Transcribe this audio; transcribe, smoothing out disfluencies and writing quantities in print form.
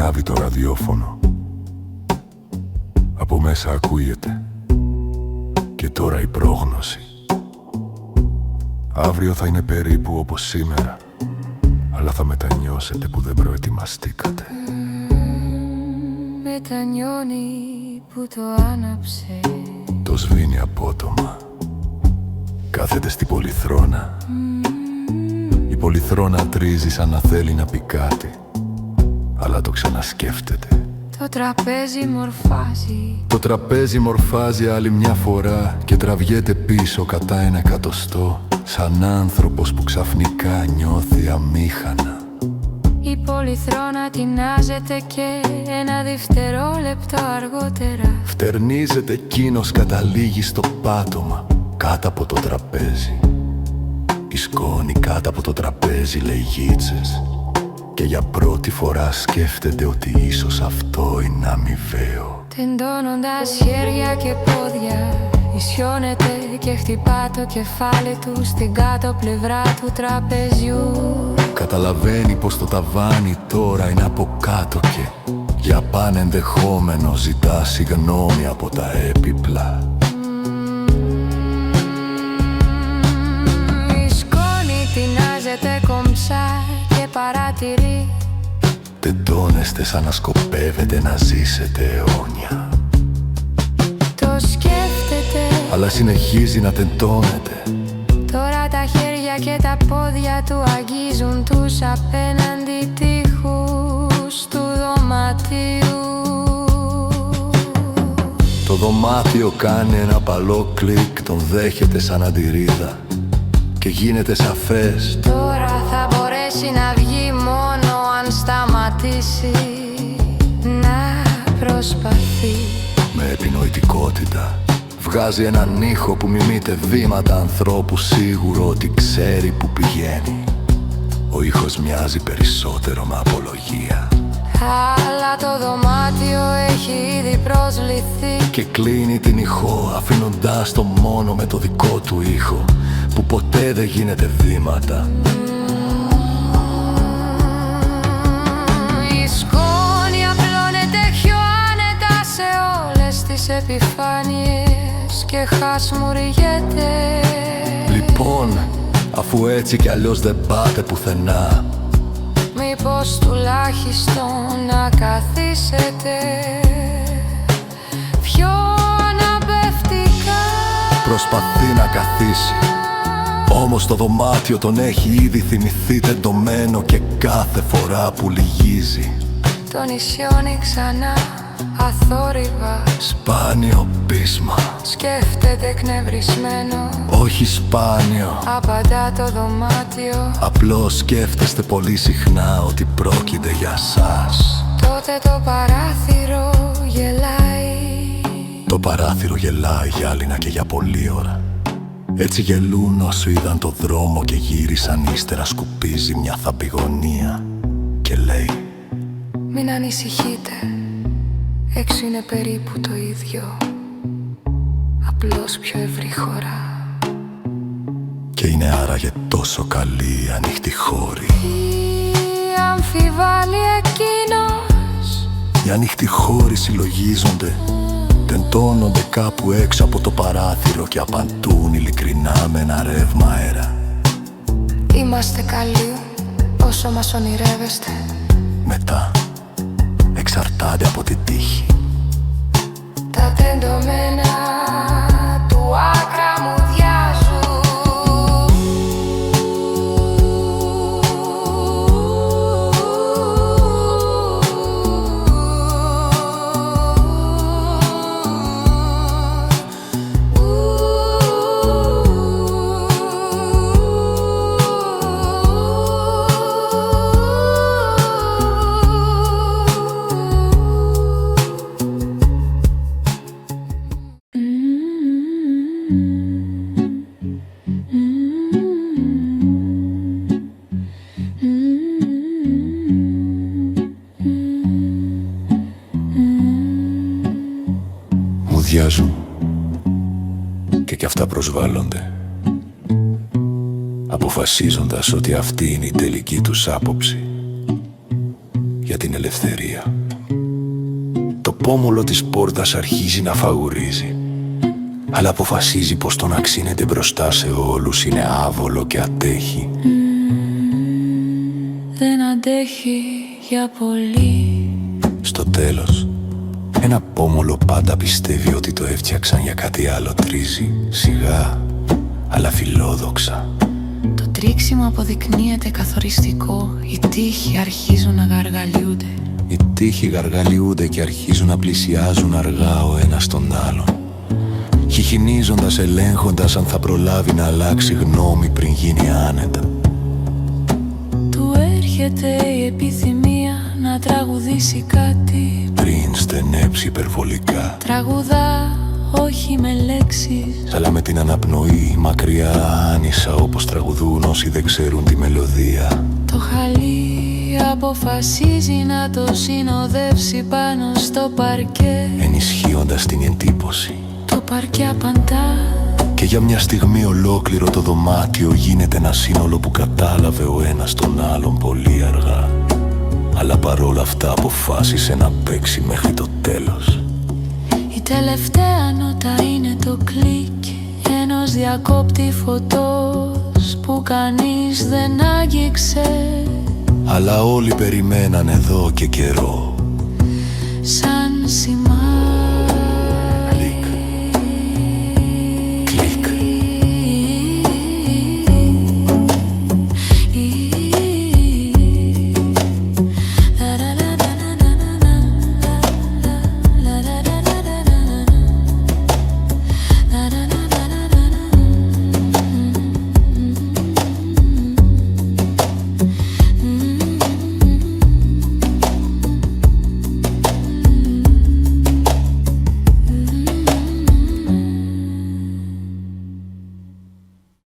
ανάβει το ραδιόφωνο. Από μέσα ακούγεται και τώρα η πρόγνωση. Αύριο θα είναι περίπου όπως σήμερα, αλλά θα μετανιώσετε που δεν προετοιμαστήκατε. Μετανιώνει που το άναψε. Το σβήνει απότομα. Κάθεται στη πολυθρόνα. Η πολυθρόνα τρίζει σαν να θέλει να πει κάτι, αλλά το ξανασκέφτεται. Το τραπέζι μορφάζει. Το τραπέζι μορφάζει άλλη μια φορά και τραβιέται πίσω κατά 1/100, σαν άνθρωπος που ξαφνικά νιώθει αμήχανα. Η πολυθρόνα τεινάζεται και ένα δευτερόλεπτο αργότερα φτερνίζεται, εκείνος καταλήγει στο πάτωμα κάτω από το τραπέζι. Η σκόνη κάτω από το τραπέζι λέει γίτσες και για πρώτη φορά σκέφτεται ότι ίσως αυτό είναι αμοιβαίο. τεντώνοντας χέρια και πόδια ισιώνεται και χτυπά το κεφάλι του στην κάτω πλευρά του τραπεζιού. Καταλαβαίνει πως το ταβάνι τώρα είναι από κάτω και για πάνε ενδεχόμενο ζητά συγγνώμη από τα έπιπλα. Η σκόνη τεινάζεται κομψά και παρατηρεί. Τεντώνεστε σαν να σκοπεύετε να ζήσετε αιώνια. Το σκέφτεται, αλλά συνεχίζει να τεντώνεται. τώρα τα χέρια και τα πόδια του αγγίζουν τους απέναντι τοίχους του δωματίου. Το δωμάτιο κάνει ένα απαλό κλικ, τον δέχεται σαν αντιρρίδα και γίνεται σαφές. Τώρα θα μπορέσει να βγει μόνο αν σταματήσει να προσπαθεί. Με επινοητικότητα βγάζει έναν ήχο που μιμείται βήματα ανθρώπου σίγουρο ότι ξέρει που πηγαίνει. Ο ήχος μοιάζει περισσότερο με απολογία. Αλλά το δωμάτιο έχει ήδη προσληφθεί Και κλείνει την ηχό αφήνοντάς το μόνο με το δικό του ήχο που ποτέ δεν γίνεται βήματα. Η σκόνη απλώνεται πιο άνετα σε όλες τις επιφάνειες και χασμουριέται. Λοιπόν, αφού έτσι κι αλλιώς δεν πάτε πουθενά, μήπως τουλάχιστον να καθίσετε πιο αναπαυτικά. προσπαθεί να καθίσει, όμως το δωμάτιο τον έχει ήδη θυμηθεί τεντωμένο και κάθε φορά που λυγίζει Τον ισιώνει ξανά αθόρυβα. σπάνιο πείσμα, Σκέφτεται εκνευρισμένο, όχι σπάνιο. απαντά το δωμάτιο. Απλώς σκέφτεστε πολύ συχνά ότι πρόκειται για σας. Τότε το παράθυρο γελάει. Το παράθυρο γελάει γυάλινα και για πολλή ώρα. Έτσι γελούν όσοι είδαν το δρόμο και γύρισαν, ύστερα σκουπίζει μια θαπηγωνία και λέει: Μην ανησυχείτε, έξω είναι περίπου το ίδιο, απλώς πιο ευρύχωρα. Και είναι άραγε τόσο καλή η ανοιχτή χώρη. Ή αμφιβάλλει εκείνος. Οι ανοιχτοί χώροι συλλογίζονται, τεντώνονται κάπου έξω από το παράθυρο και απαντούν ειλικρινά με ένα ρεύμα αέρα. Είμαστε καλοί όσο μας ονειρεύεστε. Μετά εξαρτάται από την τύχη. Τα τεντωμένα του άκρα μου διάζουν. Μουδιάζουν και κι αυτά προσβάλλονται, αποφασίζοντας ότι αυτή είναι η τελική τους άποψη. για την ελευθερία. Το πόμολο της πόρτας αρχίζει να φαγουρίζει, αλλά αποφασίζει πως το να ξύνεται μπροστά σε όλους είναι άβολο και αντέχει. Δεν αντέχει για πολύ. Στο τέλος, ένα πόμολο πάντα πιστεύει ότι το έφτιαξαν για κάτι άλλο. Τρίζει σιγά αλλά φιλόδοξα. Το τρίξιμο αποδεικνύεται καθοριστικό. Οι τείχοι αρχίζουν να γαργαλιούνται. Οι τείχοι γαργαλιούνται και αρχίζουν να πλησιάζουν αργά ο ένας τον άλλον, χιχινίζοντας, ελέγχοντας αν θα προλάβει να αλλάξει γνώμη πριν γίνει άνετα. Του έρχεται η επιθυμία να τραγουδήσει κάτι πριν στενέψει υπερβολικά. Τραγουδά όχι με λέξεις, αλλά με την αναπνοή μακριά άνισα, όπως τραγουδούν όσοι δεν ξέρουν τη μελωδία. Το χαλί αποφασίζει να το συνοδεύσει πάνω στο παρκέ, ενισχύοντας την εντύπωση. Το παρκέ απαντά και για μια στιγμή ολόκληρο το δωμάτιο γίνεται ένα σύνολο που κατάλαβε ο ένας τον άλλον πολύ αργά, αλλά παρόλα αυτά αποφάσισε να παίξει μέχρι το τέλος. Η τελευταία νότα είναι το κλικ ενός διακόπτη φωτός που κανείς δεν άγγιξε, αλλά όλοι περιμέναν εδώ και καιρό. Σαν